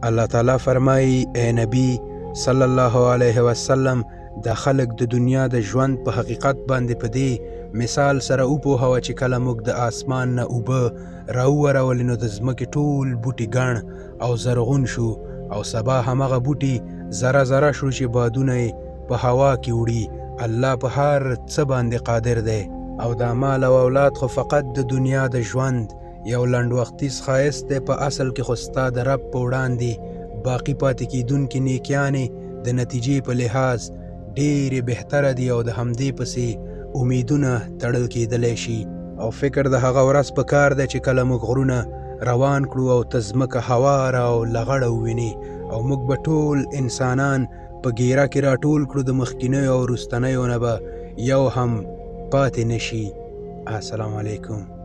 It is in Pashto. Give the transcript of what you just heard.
الله تعالی فرمایي اے نبی صلی الله علیه وسلم د خلق د دنیا د ژوند په حقیقت باندې په دې مثال سره وپوهوه چې کله موږ د اسمان نه اوبه راوورولې نو د ځمکې ټول بوټي ګڼ او زرغون شو او سبا همغه بوټي ذره ذره شو چې بادونه یې په هوا کې وړي. الله په هر څه باندې قادر دی او دا مال او اولاد خو فقط د دنیا د ژوند یو لنډ وختیز ښایست دی، په اصل کې خو ستا د رب په وړاندې باقي پاتې کېدونکې نیکیانې د نتیجې په لحاظ ډېرې بهتره دي او د همدې پسې امیدونه تړل کېدلی شي. او فکر د هغه ورځ په کار دی چې کله موږ غرونه روان کړو او ته ځمکه هواره او لغړه ووینې او موږ به ټول انسانان په ګیره کې راټول کړو، د مخکینیو او وروستنیو نه به یو هم پاتې نشي. السلام علیکم.